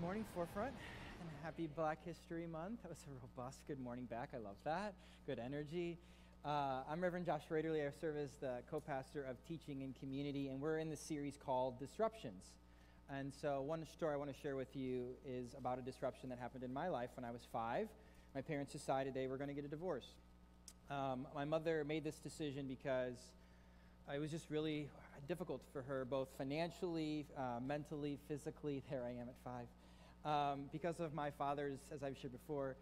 morning, Forefront, and happy Black History Month. That was a robust good morning back. I love that. Good energy. I'm Reverend Josh RaderLee. I serve as the co-pastor of Teaching and Community, and we're in the series called Disruptions. And so one story I want to share with you is about a disruption that happened in my life when I was 5. My parents decided they were going to get a divorce. My mother made this decision because it was just really difficult for her, both financially, mentally, physically. There I am at 5. Because of my father's, as I've shared before,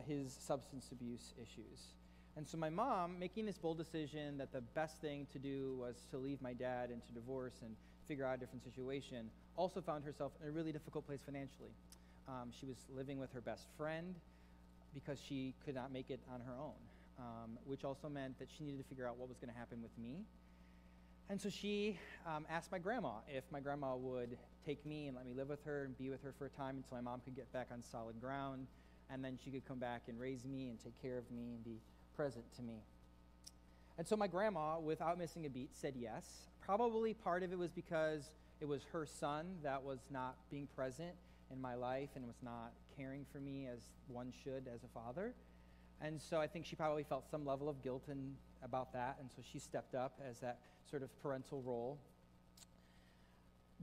his substance abuse issues. And so my mom, making this bold decision that the best thing to do was to leave my dad and to divorce and figure out a different situation, also found herself in a really difficult place financially. She was living with her best friend because she could not make it on her own, which also meant that she needed to figure out what was going to happen with me. And so she asked my grandma if my grandma would take me and let me live with her and be with her for a time until my mom could get back on solid ground, and then she could come back and raise me and take care of me and be present to me. And so my grandma, without missing a beat, said yes. Probably part of it was because it was her son that was not being present in my life and was not caring for me as one should as a father. And so I think she probably felt some level of guilt about that, and so she stepped up as that sort of parental role.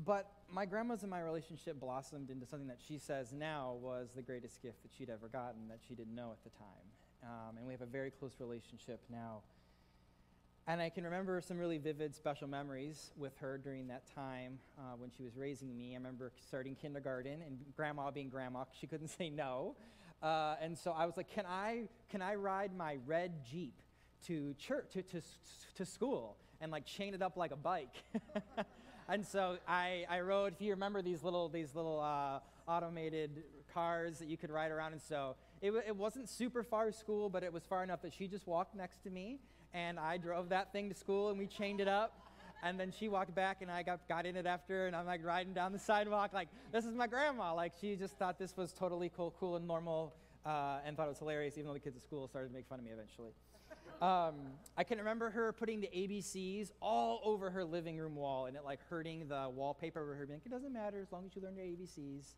But my grandma's and my relationship blossomed into something that she says now was the greatest gift that she'd ever gotten that she didn't know at the time. And we have a very close relationship now. And I can remember some really vivid, special memories with her during that time when she was raising me. I remember starting kindergarten and grandma being grandma, she couldn't say no. And so I was like, can I ride my red Jeep to church, to school, and like chain it up like a bike? And so I rode, if you remember these little automated cars that you could ride around. And so it wasn't super far to school, but it was far enough that she just walked next to me, and I drove that thing to school, and we chained it up. And then she walked back, and I got in it after, and I'm like riding down the sidewalk like, this is my grandma. Like, she just thought this was totally cool and normal, and thought it was hilarious, even though the kids at school started to make fun of me eventually. I can remember her putting the ABCs all over her living room wall, and it like hurting the wallpaper over her, being like, it doesn't matter as long as you learn your ABCs,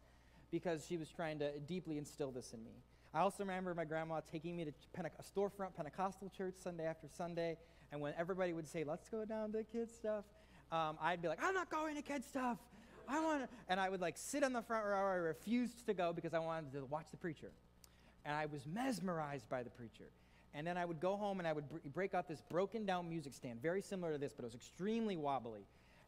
because she was trying to deeply instill this in me. I also remember my grandma taking me to a storefront Pentecostal church Sunday after Sunday, and when everybody would say, let's go down to kids stuff, I'd be like, I'm not going to kids stuff. And I would like sit on the front row. I refused to go because I wanted to watch the preacher. And I was mesmerized by the preacher. And then I would go home and I would break out this broken down music stand, very similar to this, but it was extremely wobbly.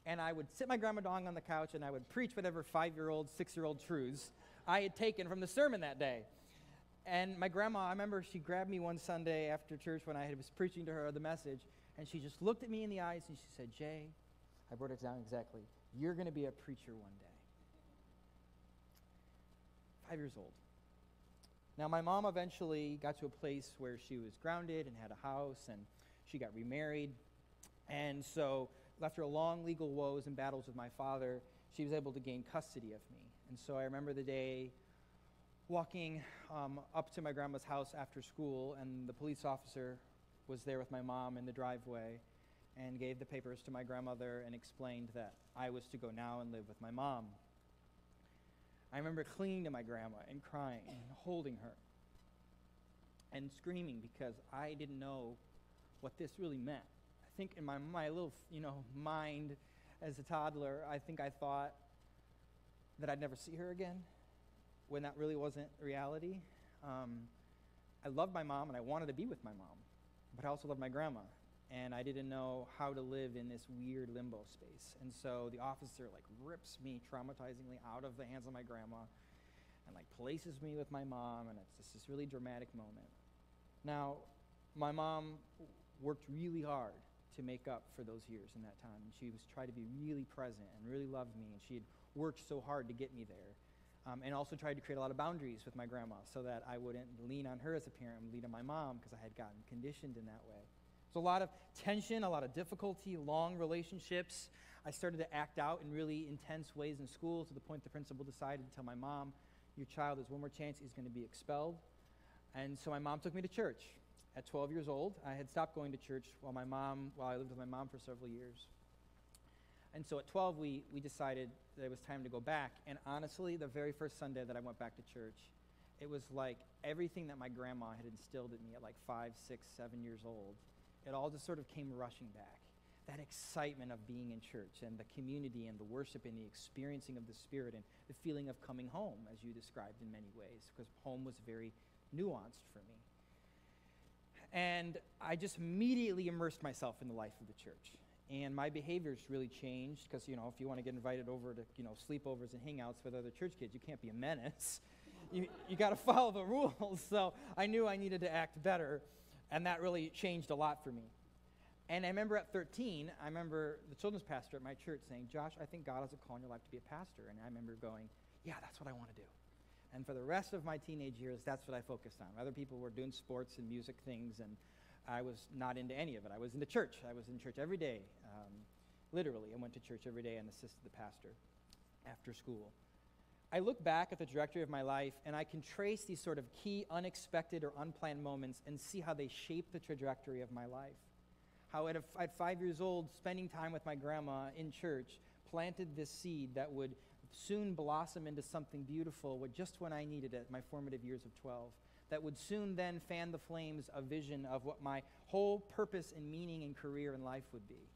And I would sit my grandma dong on the couch and I would preach whatever 5-year-old, 6-year-old truths I had taken from the sermon that day. And my grandma, I remember she grabbed me one Sunday after church when I was preaching to her the message, and she just looked at me in the eyes and she said, Jay, I wrote it down exactly, you're going to be a preacher one day. 5 years old. Now, my mom eventually got to a place where she was grounded and had a house, and she got remarried. And so after a long legal woes and battles with my father, she was able to gain custody of me. And so I remember the day walking up to my grandma's house after school, and the police officer was there with my mom in the driveway and gave the papers to my grandmother and explained that I was to go now and live with my mom. I remember clinging to my grandma and crying and holding her and screaming because I didn't know what this really meant. I think in my little, mind as a toddler, I think I thought that I'd never see her again, when that really wasn't reality. I loved my mom and I wanted to be with my mom, but I also loved my grandma, and I didn't know how to live in this weird limbo space. And so the officer rips me traumatizingly out of the hands of my grandma and places me with my mom, and it's just this really dramatic moment. Now, my mom worked really hard to make up for those years in that time, and she was trying to be really present and really loved me, and she had worked so hard to get me there. And also tried to create a lot of boundaries with my grandma so that I wouldn't lean on her as a parent and lean on my mom, because I had gotten conditioned in that way. So a lot of tension, a lot of difficulty, long relationships. I started to act out in really intense ways in school to the point the principal decided to tell my mom, your child has one more chance, he's going to be expelled. And so my mom took me to church. At 12 years old, I had stopped going to church while I lived with my mom for several years. And so at 12, we decided that it was time to go back. And honestly, the very first Sunday that I went back to church, it was like everything that my grandma had instilled in me at like 5, 6, 7 years old, it all just sort of came rushing back. That excitement of being in church and the community and the worship and the experiencing of the Spirit and the feeling of coming home, as you described in many ways, because home was very nuanced for me. And I just immediately immersed myself in the life of the church. And my behaviors really changed because, if you want to get invited over to, sleepovers and hangouts with other church kids, you can't be a menace. You got to follow the rules. So I knew I needed to act better, and that really changed a lot for me. And I remember at 13, the children's pastor at my church saying, Josh, I think God has a call in your life to be a pastor. And I remember going, yeah, that's what I want to do. And for the rest of my teenage years, that's what I focused on. Other people were doing sports and music things, and I was not into any of it. I was into church. I was in church every day, literally. I went to church every day and assisted the pastor after school. I look back at the trajectory of my life, and I can trace these sort of key unexpected or unplanned moments and see how they shape the trajectory of my life. How at 5 years old, spending time with my grandma in church planted this seed that would soon blossom into something beautiful just when I needed it, my formative years of 12, that would soon then fan the flames of vision of what my whole purpose and meaning and career in life would be.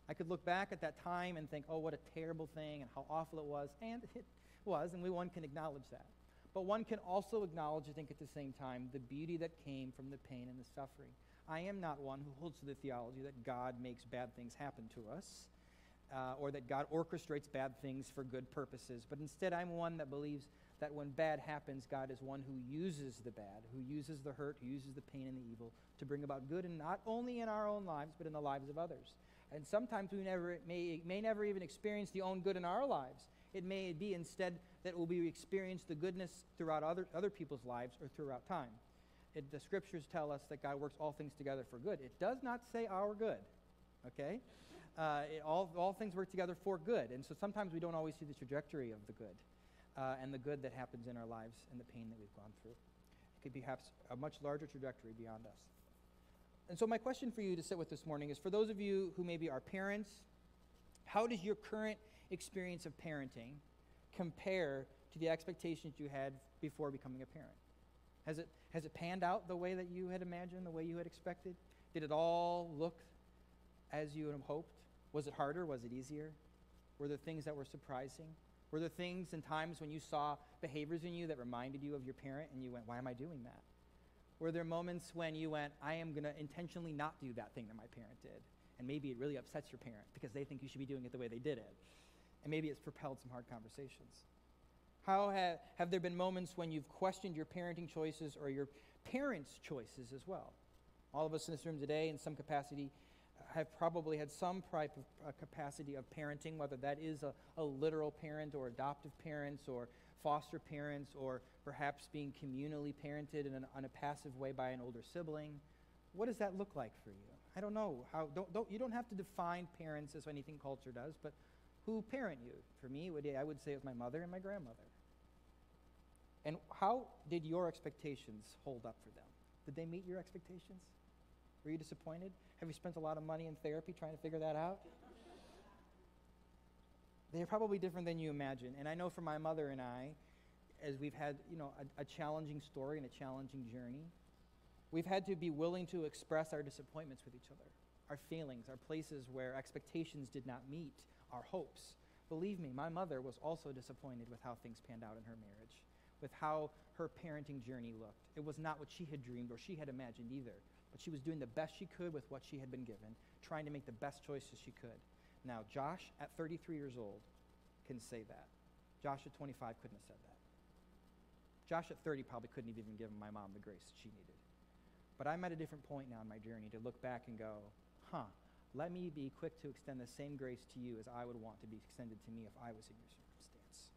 I could look back at that time and think, oh, what a terrible thing and how awful it was, and it was, and one can acknowledge that. But one can also acknowledge, I think at the same time, the beauty that came from the pain and the suffering. I am not one who holds to the theology that God makes bad things happen to us, or that God orchestrates bad things for good purposes. But instead, I'm one that believes that when bad happens, God is one who uses the bad, who uses the hurt, who uses the pain and the evil to bring about good, and not only in our own lives, but in the lives of others. And sometimes we may never even experience the own good in our lives. It may be instead that we experience the goodness throughout other people's lives or throughout time. The scriptures tell us that God works all things together for good. It does not say our good, okay? All things work together for good. And so sometimes we don't always see the trajectory of the good and the good that happens in our lives and the pain that we've gone through. It could be perhaps a much larger trajectory beyond us. And so my question for you to sit with this morning is, for those of you who maybe are parents, how does your current experience of parenting compare to the expectations you had before becoming a parent? Has it panned out the way that you had imagined, the way you had expected? Did it all look as you had hoped? Was it harder? Was it easier? Were there things that were surprising? Were there things and times when you saw behaviors in you that reminded you of your parent and you went, why am I doing that? Were there moments when you went, I am going to intentionally not do that thing that my parent did? And maybe it really upsets your parent because they think you should be doing it the way they did it. And maybe it's propelled some hard conversations. How have there been moments when you've questioned your parenting choices or your parents' choices as well? All of us in this room today, in some capacity, have probably had some type of capacity of parenting, whether that is a literal parent or adoptive parents or foster parents or perhaps being communally parented in a passive way by an older sibling. What does that look like for you? I don't know. You don't have to define parents as anything culture does, but who parent you? For me, I would say it was my mother and my grandmother. And how did your expectations hold up for them? Did they meet your expectations? Were you disappointed? Have you spent a lot of money in therapy trying to figure that out? They're probably different than you imagine. And I know for my mother and I, as we've had a challenging story and a challenging journey, we've had to be willing to express our disappointments with each other, our feelings, our places where expectations did not meet our hopes. Believe me, my mother was also disappointed with how things panned out in her marriage, with how her parenting journey looked. It was not what she had dreamed or she had imagined either, but she was doing the best she could with what she had been given, trying to make the best choices she could. Now, Josh, at 33 years old, can say that. Josh at 25 couldn't have said that. Josh at 30 probably couldn't have even given my mom the grace that she needed. But I'm at a different point now in my journey to look back and go, let me be quick to extend the same grace to you as I would want to be extended to me if I was in your circumstance.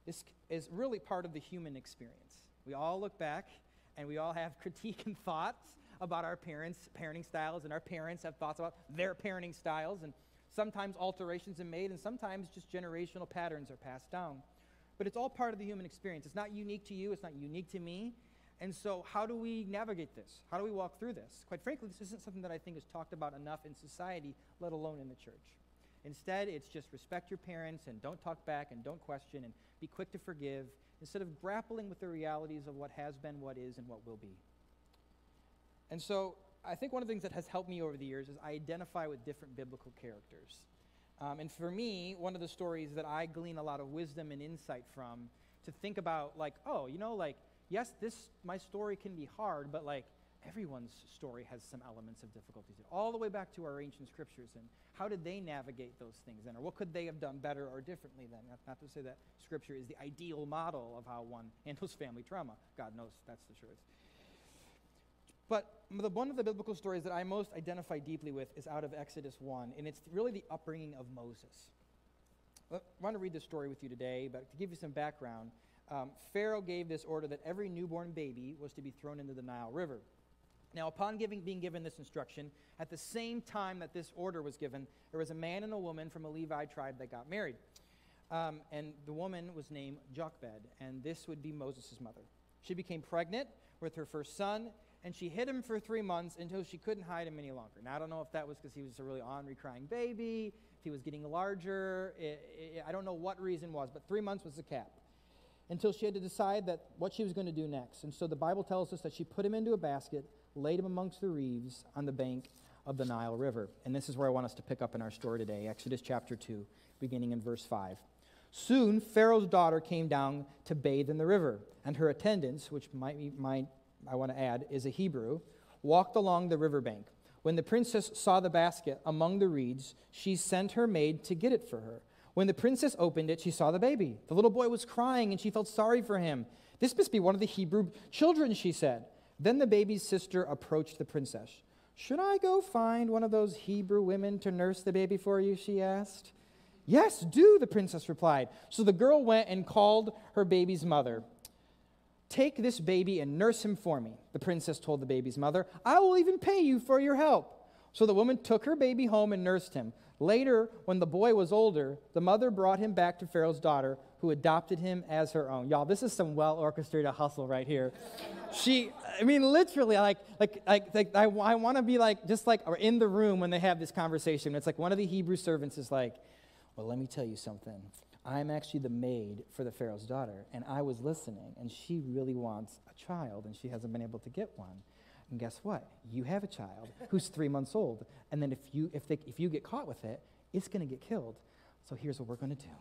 This is really part of the human experience. We all look back and we all have critique and thoughts about our parents' parenting styles, and our parents have thoughts about their parenting styles, and sometimes alterations are made, and sometimes just generational patterns are passed down. But it's all part of the human experience. It's not unique to you. It's not unique to me. And so how do we navigate this? How do we walk through this? Quite frankly, this isn't something that I think is talked about enough in society, let alone in the church. Instead, it's just respect your parents and don't talk back and don't question and be quick to forgive instead of grappling with the realities of what has been, what is, and what will be. And so I think one of the things that has helped me over the years is I identify with different biblical characters. And for me, one of the stories that I glean a lot of wisdom and insight from to think about, like, oh, yes, my story can be hard, but like everyone's story has some elements of difficulties. All the way back to our ancient scriptures and how did they navigate those things then, or what could they have done better or differently then? Not to say that scripture is the ideal model of how one handles family trauma. God knows that's the truth. But one of the biblical stories that I most identify deeply with is out of Exodus 1, and it's really the upbringing of Moses. I want to read this story with you today, but to give you some background, Pharaoh gave this order that every newborn baby was to be thrown into the Nile River. Now, upon being given this instruction, at the same time that this order was given, there was a man and a woman from a Levi tribe that got married. And the woman was named Jochebed, and this would be Moses' mother. She became pregnant with her first son, and she hid him for 3 months until she couldn't hide him any longer. Now, I don't know if that was because he was a really ornery crying baby, if he was getting larger. I don't know what reason was, but 3 months was the cap. Until she had to decide what she was going to do next. And so the Bible tells us that she put him into a basket, laid him amongst the reeds on the bank of the Nile River. And this is where I want us to pick up in our story today, Exodus chapter 2, beginning in verse 5. Soon Pharaoh's daughter came down to bathe in the river, and her attendants, which I want to add, is a Hebrew, walked along the riverbank. When the princess saw the basket among the reeds, she sent her maid to get it for her. When the princess opened it, she saw the baby. The little boy was crying, and she felt sorry for him. This must be one of the Hebrew children, she said. Then the baby's sister approached the princess. Should I go find one of those Hebrew women to nurse the baby for you, she asked. Yes, do, the princess replied. So the girl went and called her baby's mother. Take this baby and nurse him for me, the princess told the baby's mother. I will even pay you for your help. So the woman took her baby home and nursed him. Later, when the boy was older, the mother brought him back to Pharaoh's daughter, who adopted him as her own. Y'all, this is some well-orchestrated hustle right here. Literally, I want to be or in the room when they have this conversation. It's like one of the Hebrew servants is like, well, let me tell you something. I'm actually the maid for the Pharaoh's daughter, and I was listening, and she really wants a child, and she hasn't been able to get one. And guess what? You have a child who's 3 months old, and then if you get caught with it, it's going to get killed. So here's what we're going to do.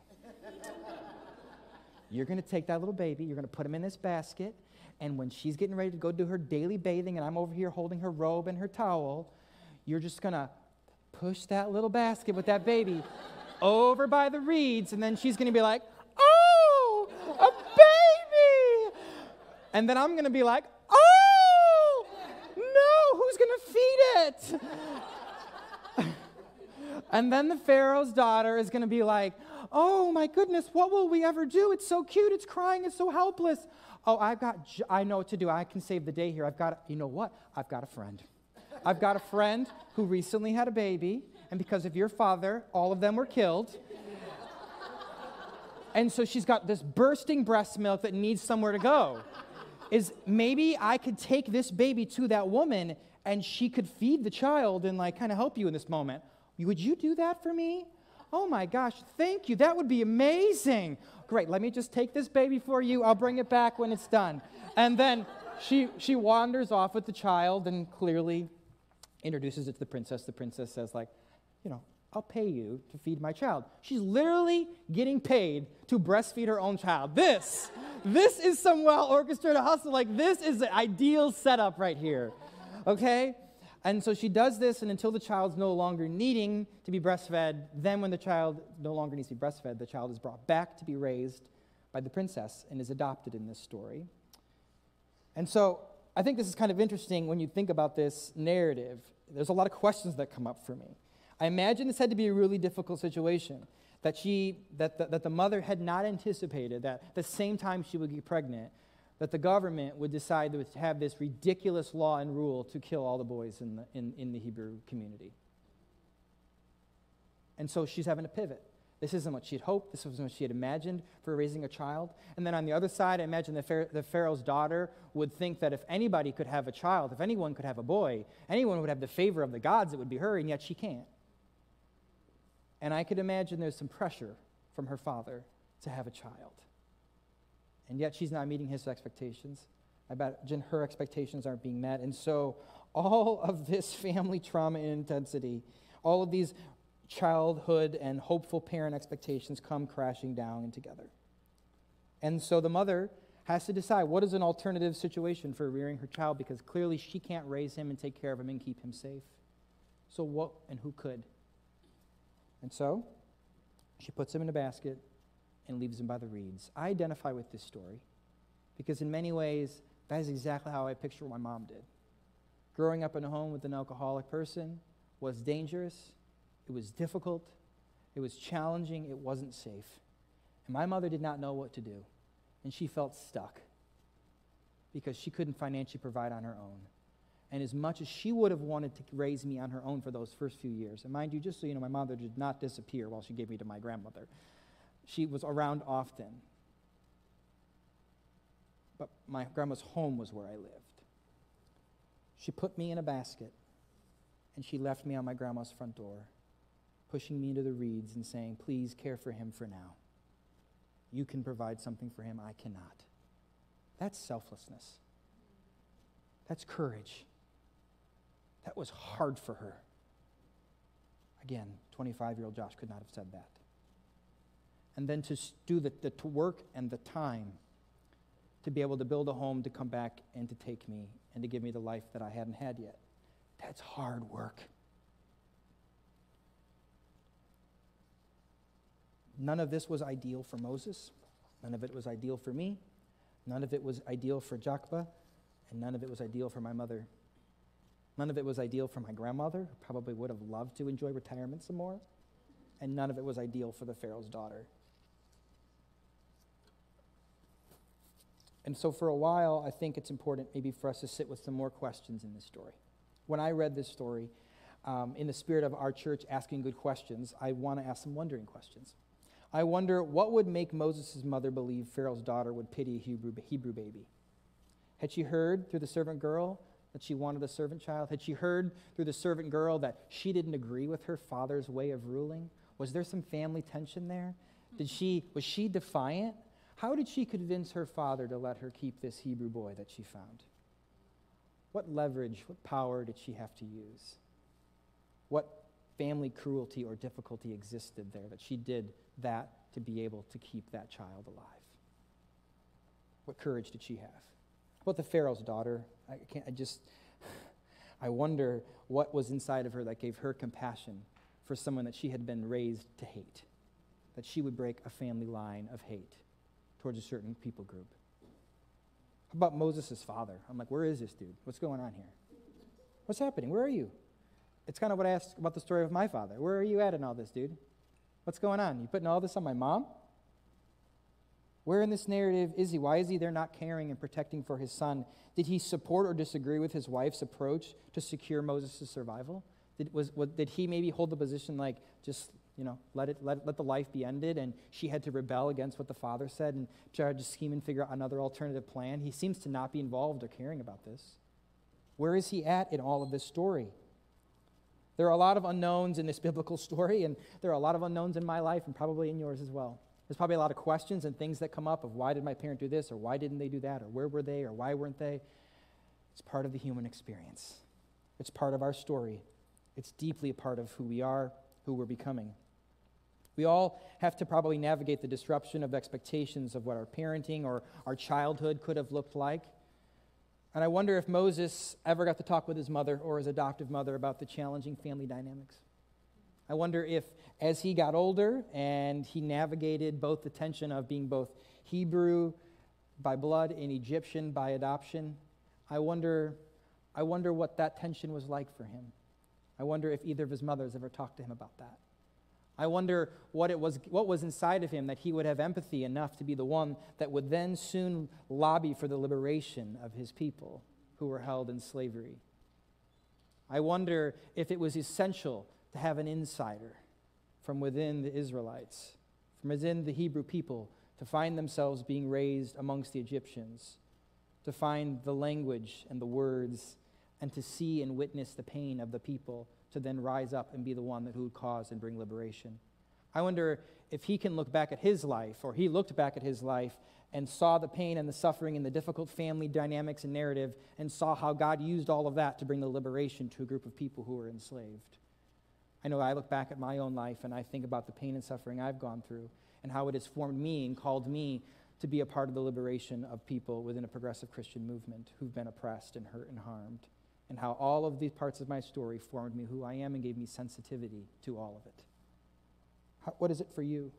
You're going to take that little baby, you're going to put him in this basket, and when she's getting ready to go do her daily bathing, and I'm over here holding her robe and her towel, you're just going to push that little basket with that baby over by the reeds, and then she's going to be like, oh, a baby! And then I'm going to be like, oh, no, who's going to feed it? And then the Pharaoh's daughter is going to be like, oh, my goodness, what will we ever do? It's so cute, it's crying, it's so helpless. Oh, I know what to do. I can save the day here. You know what? I've got a friend. I've got a friend who recently had a baby, and because of your father, all of them were killed. And so she's got this bursting breast milk that needs somewhere to go. Maybe I could take this baby to that woman, and she could feed the child and kind of help you in this moment. Would you do that for me? Oh my gosh, thank you. That would be amazing. Great, let me just take this baby for you. I'll bring it back when it's done. And then she wanders off with the child and clearly introduces it to the princess. The princess says, I'll pay you to feed my child. She's literally getting paid to breastfeed her own child. This is some well-orchestrated hustle. This is the ideal setup right here, okay? And so she does this, and until the child's no longer needing to be breastfed, then when the child no longer needs to be breastfed, the child is brought back to be raised by the princess and is adopted in this story. And so I think this is kind of interesting when you think about this narrative. There's a lot of questions that come up for me. I imagine this had to be a really difficult situation, that the mother had not anticipated that the same time she would get pregnant, that the government would decide to have this ridiculous law and rule to kill all the boys in the Hebrew community. And so she's having to pivot. This isn't what she'd hoped. This wasn't what she had imagined for raising a child. And then on the other side, I imagine the Pharaoh's daughter would think that if anybody could have a child, if anyone could have a boy, anyone would have the favor of the gods, it would be her, and yet she can't. And I could imagine there's some pressure from her father to have a child. And yet she's not meeting his expectations. I imagine her expectations aren't being met. And so all of this family trauma and intensity, all of these childhood and hopeful parent expectations come crashing down together. And so the mother has to decide what is an alternative situation for rearing her child, because clearly she can't raise him and take care of him and keep him safe. So what and who could? And so she puts him in a basket and leaves him by the reeds. I identify with this story because in many ways that is exactly how I picture what my mom did. Growing up in a home with an alcoholic person was dangerous, it was difficult, it was challenging, it wasn't safe. And my mother did not know what to do. And she felt stuck because she couldn't financially provide on her own. And as much as she would have wanted to raise me on her own for those first few years, and mind you, just so you know, my mother did not disappear while she gave me to my grandmother. She was around often. But my grandma's home was where I lived. She put me in a basket, and she left me on my grandma's front door, pushing me into the reeds and saying, please care for him for now. You can provide something for him, I cannot. That's selflessness. That's courage. That was hard for her. Again, 25-year-old Josh could not have said that. And then to do the work and the time to be able to build a home, to come back and to take me and to give me the life that I hadn't had yet. That's hard work. None of this was ideal for Moses. None of it was ideal for me. None of it was ideal for Jochebed. And none of it was ideal for my mother. None of it was ideal for my grandmother, who probably would have loved to enjoy retirement some more. And none of it was ideal for the Pharaoh's daughter. And so for a while, I think it's important maybe for us to sit with some more questions in this story. When I read this story, in the spirit of our church asking good questions, I want to ask some wondering questions. I wonder what would make Moses' mother believe Pharaoh's daughter would pity a Hebrew baby. Had she heard through the servant girl that she wanted a servant child? Had she heard through the servant girl that she didn't agree with her father's way of ruling? Was there some family tension there? Was she defiant? How did she convince her father to let her keep this Hebrew boy that she found? What leverage, what power did she have to use? What family cruelty or difficulty existed there that she did that to be able to keep that child alive? What courage did she have? How about the Pharaoh's daughter? I wonder what was inside of her that gave her compassion for someone that she had been raised to hate, that she would break a family line of hate towards a certain people group. How about Moses' father? I'm like, where is this dude? What's going on here? What's happening? Where are you? It's kind of what I asked about the story of my father. Where are you at in all this, dude? What's going on? You putting all this on my mom? Where in this narrative is he? Why is he there not caring and protecting for his son? Did he support or disagree with his wife's approach to secure Moses' survival? Did he maybe hold the position like, just, let the life be ended, and she had to rebel against what the father said and try to scheme and figure out another alternative plan? He seems to not be involved or caring about this. Where is he at in all of this story? There are a lot of unknowns in this biblical story, and there are a lot of unknowns in my life and probably in yours as well. There's probably a lot of questions and things that come up of why did my parent do this, or why didn't they do that, or where were they, or why weren't they? It's part of the human experience. It's part of our story. It's deeply a part of who we are, who we're becoming. We all have to probably navigate the disruption of expectations of what our parenting or our childhood could have looked like. And I wonder if Moses ever got to talk with his mother or his adoptive mother about the challenging family dynamics. I wonder if, as he got older and he navigated both the tension of being both Hebrew by blood and Egyptian by adoption, I wonder what that tension was like for him. I wonder if either of his mothers ever talked to him about that. I wonder what was inside of him that he would have empathy enough to be the one that would then soon lobby for the liberation of his people who were held in slavery. I wonder if it was essential to have an insider from within the Israelites, from within the Hebrew people, to find themselves being raised amongst the Egyptians, to find the language and the words, and to see and witness the pain of the people, to then rise up and be the one that who would cause and bring liberation. I wonder if he can look back at his life, or he looked back at his life and saw the pain and the suffering and the difficult family dynamics and narrative and saw how God used all of that to bring the liberation to a group of people who were enslaved. I know I look back at my own life and I think about the pain and suffering I've gone through and how it has formed me and called me to be a part of the liberation of people within a progressive Christian movement who've been oppressed and hurt and harmed, and how all of these parts of my story formed me who I am and gave me sensitivity to all of it. What is it for you?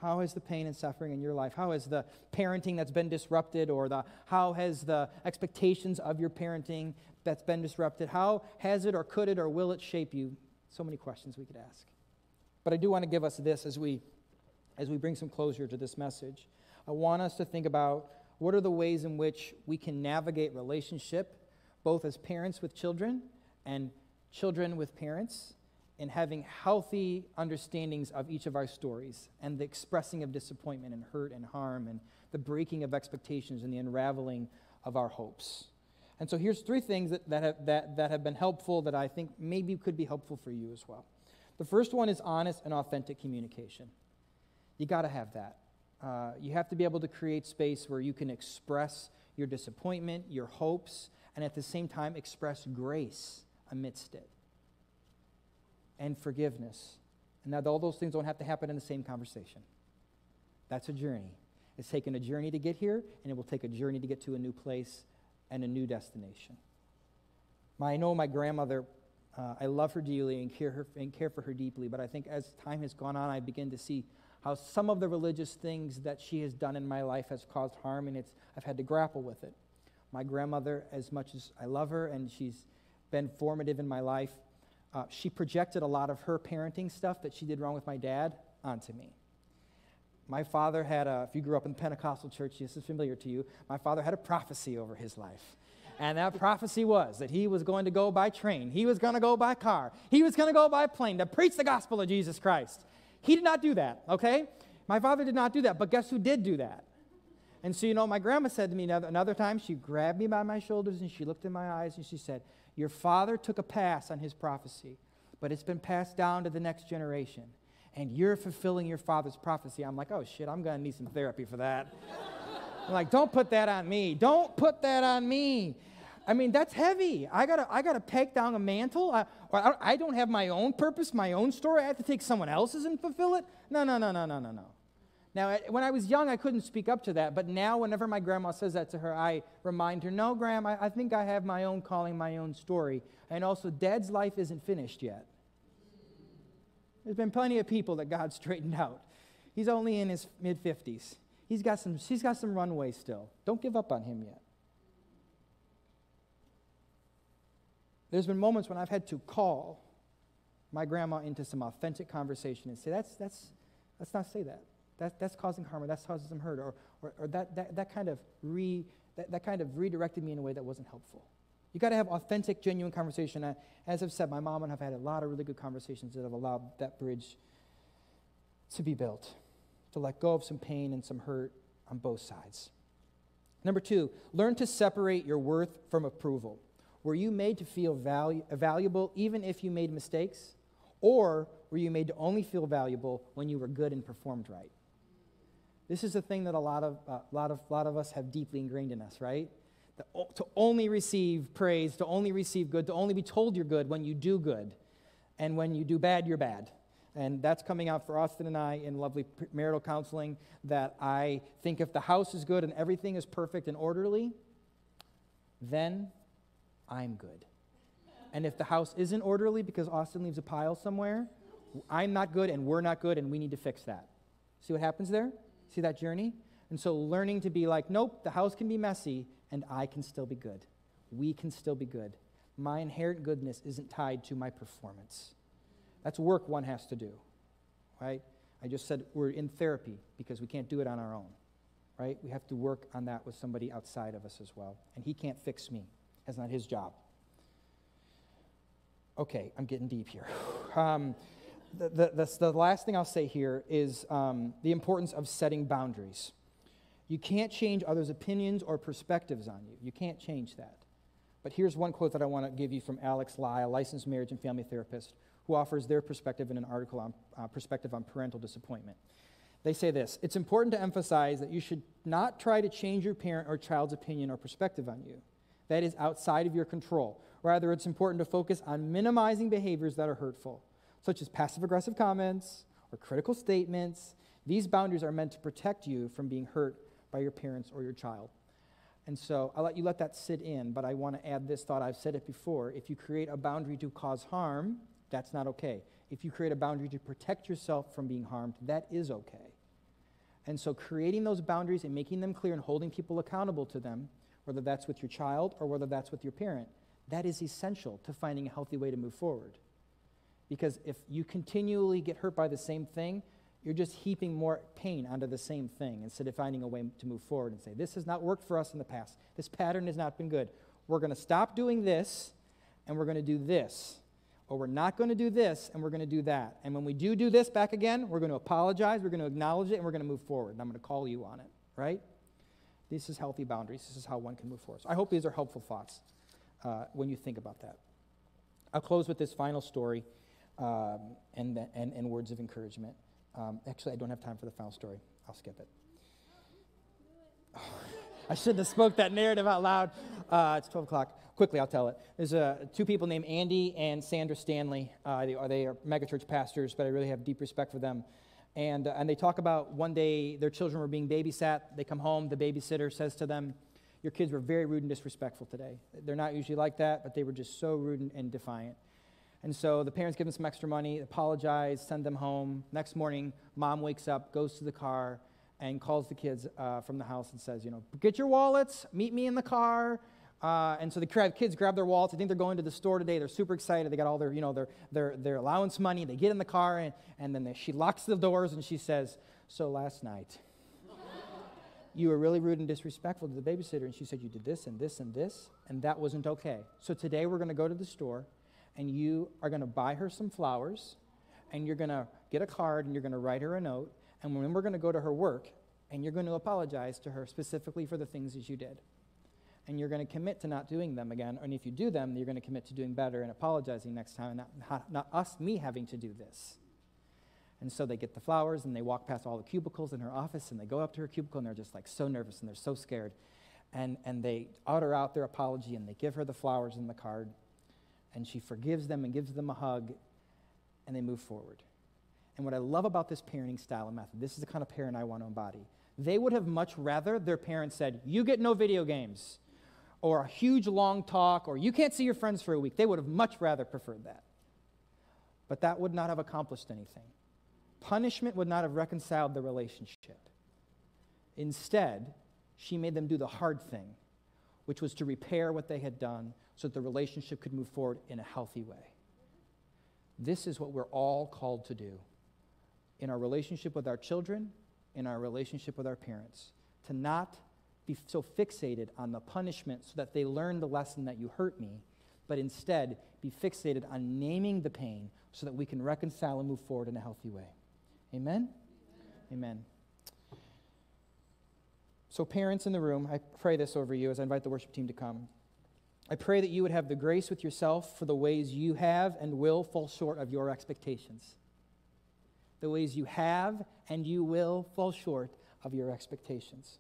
How has the pain and suffering in your life, how has the parenting that's been disrupted, or how has the expectations of your parenting that's been disrupted, how has it or could it or will it shape you? So many questions we could ask. But I do want to give us this as we bring some closure to this message. I want us to think about what are the ways in which we can navigate relationship, both as parents with children and children with parents, in having healthy understandings of each of our stories and the expressing of disappointment and hurt and harm and the breaking of expectations and the unraveling of our hopes. And so here's 3 things that have been helpful that I think maybe could be helpful for you as well. The first one is honest and authentic communication. You got to have that. You have to be able to create space where you can express your disappointment, your hopes, and at the same time express grace amidst it. And forgiveness. And now all those things don't have to happen in the same conversation. That's a journey. It's taken a journey to get here, and it will take a journey to get to a new place and a new destination. I know my grandmother, I love her dearly and care for her deeply, but I think as time has gone on, I begin to see how some of the religious things that she has done in my life has caused harm, and I've had to grapple with it. My grandmother, as much as I love her and she's been formative in my life, she projected a lot of her parenting stuff that she did wrong with my dad onto me. My father had if you grew up in the Pentecostal church, this is familiar to you, my father had a prophecy over his life. And that prophecy was that he was going to go by train, he was going to go by car, he was going to go by plane to preach the gospel of Jesus Christ. He did not do that, okay? My father did not do that, but guess who did do that? And so, my grandma said to me another time, she grabbed me by my shoulders and she looked in my eyes and she said, your father took a pass on his prophecy, but it's been passed down to the next generation, and you're fulfilling your father's prophecy. I'm like, oh, shit, I'm going to need some therapy for that. I'm like, don't put that on me. Don't put that on me. I mean, that's heavy. I gotta peg down a mantle. I don't have my own purpose, my own story. I have to take someone else's and fulfill it? No. Now, when I was young, I couldn't speak up to that, but now whenever my grandma says that to her, I remind her, no, Grandma, I think I have my own calling, my own story. And also, Dad's life isn't finished yet. There's been plenty of people that God straightened out. He's only in his mid-50s. She's got some runway still. Don't give up on him yet. There's been moments when I've had to call my grandma into some authentic conversation and say, let's not say that. That's causing harm, or that's causing some hurt, or that kind of redirected me in a way that wasn't helpful. You got to have authentic, genuine conversation. As I've said, my mom and I have had a lot of really good conversations that have allowed that bridge to be built, to let go of some pain and some hurt on both sides. Number 2, learn to separate your worth from approval. Were you made to feel valuable even if you made mistakes? Or were you made to only feel valuable when you were good and performed right? This is a thing that a lot of us have deeply ingrained in us, right? To only receive praise, to only receive good, to only be told you're good when you do good. And when you do bad, you're bad. And that's coming out for Austin and I in lovely marital counseling, that I think if the house is good and everything is perfect and orderly, then I'm good. And if the house isn't orderly because Austin leaves a pile somewhere, I'm not good and we're not good and we need to fix that. See what happens there? See that journey? And so learning to be like, nope, the house can be messy and I can still be good. We can still be good. My inherent goodness isn't tied to my performance. That's work one has to do, right? I just said we're in therapy because we can't do it on our own, right? We have to work on that with somebody outside of us as well. And he can't fix me. That's not his job. Okay, I'm getting deep here. The last thing I'll say here is the importance of setting boundaries. You can't change others' opinions or perspectives on you. You can't change that. But here's one quote that I want to give you from Alex Lai, a licensed marriage and family therapist, who offers their perspective in an article on perspective on parental disappointment. They say this: it's important to emphasize that you should not try to change your parent or child's opinion or perspective on you. That is outside of your control. Rather, it's important to focus on minimizing behaviors that are hurtful, such as passive-aggressive comments or critical statements. These boundaries are meant to protect you from being hurt by your parents or your child. And so I'll let you let that sit in, but I want to add this thought. I've said it before. If you create a boundary to cause harm, that's not okay. If you create a boundary to protect yourself from being harmed, that is okay. And so creating those boundaries and making them clear and holding people accountable to them, whether that's with your child or whether that's with your parent, that is essential to finding a healthy way to move forward. Because if you continually get hurt by the same thing, you're just heaping more pain onto the same thing instead of finding a way to move forward and say, this has not worked for us in the past. This pattern has not been good. We're going to stop doing this, and we're going to do this. Or we're not going to do this, and we're going to do that. And when we do this back again, we're going to apologize, we're going to acknowledge it, and we're going to move forward. And I'm going to call you on it, right? This is healthy boundaries. This is how one can move forward. So I hope these are helpful thoughts when you think about that. I'll close with this final story and words of encouragement. Actually, I don't have time for the final story. I'll skip it. I shouldn't have spoke that narrative out loud. It's 12 o'clock. Quickly, I'll tell it. There's two people named Andy and Sandra Stanley. They are megachurch pastors, but I really have deep respect for them. And they talk about one day their children were being babysat. They come home. The babysitter says to them, your kids were very rude and disrespectful today. They're not usually like that, but they were just so rude and defiant. And so the parents give them some extra money, apologize, send them home. Next morning, mom wakes up, goes to the car, and calls the kids from the house and says, get your wallets, meet me in the car. And so the kids grab their wallets. I think they're going to the store today. They're super excited. They got all their allowance money. They get in the car, and then she locks the doors, and she says, so last night, you were really rude and disrespectful to the babysitter, and she said you did this and this and this, and that wasn't okay. So today we're going to go to the store, and you are going to buy her some flowers, and you're going to get a card, and you're going to write her a note, and when we're going to go to her work, and you're going to apologize to her specifically for the things that you did. And you're going to commit to not doing them again, and if you do them, you're going to commit to doing better and apologizing next time, and not me having to do this. And so they get the flowers, and they walk past all the cubicles in her office, and they go up to her cubicle, and they're just like so nervous, and they're so scared. And they utter out their apology, and they give her the flowers and the card, and she forgives them and gives them a hug, and they move forward. And what I love about this parenting style and method, this is the kind of parent I want to embody. They would have much rather their parents said, you get no video games, or a huge long talk, or you can't see your friends for a week. They would have much rather preferred that. But that would not have accomplished anything. Punishment would not have reconciled the relationship. Instead, she made them do the hard thing, which was to repair what they had done so that the relationship could move forward in a healthy way. This is what we're all called to do in our relationship with our children, in our relationship with our parents, to not be so fixated on the punishment so that they learn the lesson that you hurt me, but instead be fixated on naming the pain so that we can reconcile and move forward in a healthy way. Amen? Amen. So parents in the room, I pray this over you as I invite the worship team to come. I pray that you would have the grace with yourself for the ways you have and will fall short of your expectations. The ways you have and you will fall short of your expectations.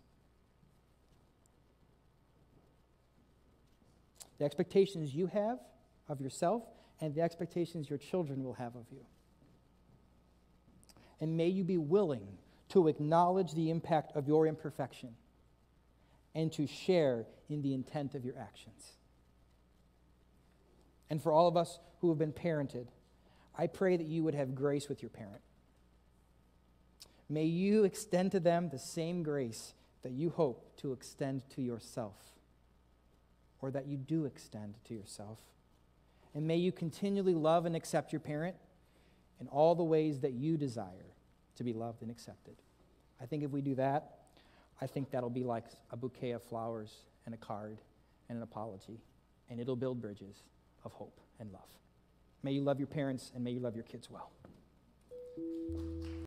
The expectations you have of yourself and the expectations your children will have of you. And may you be willing to acknowledge the impact of your imperfection and to share in the intent of your actions. And for all of us who have been parented, I pray that you would have grace with your parent. May you extend to them the same grace that you hope to extend to yourself, or that you do extend to yourself. And may you continually love and accept your parent in all the ways that you desire to be loved and accepted. I think if we do that, I think that'll be like a bouquet of flowers and a card and an apology, and it'll build bridges of hope and love. May you love your parents, and may you love your kids well.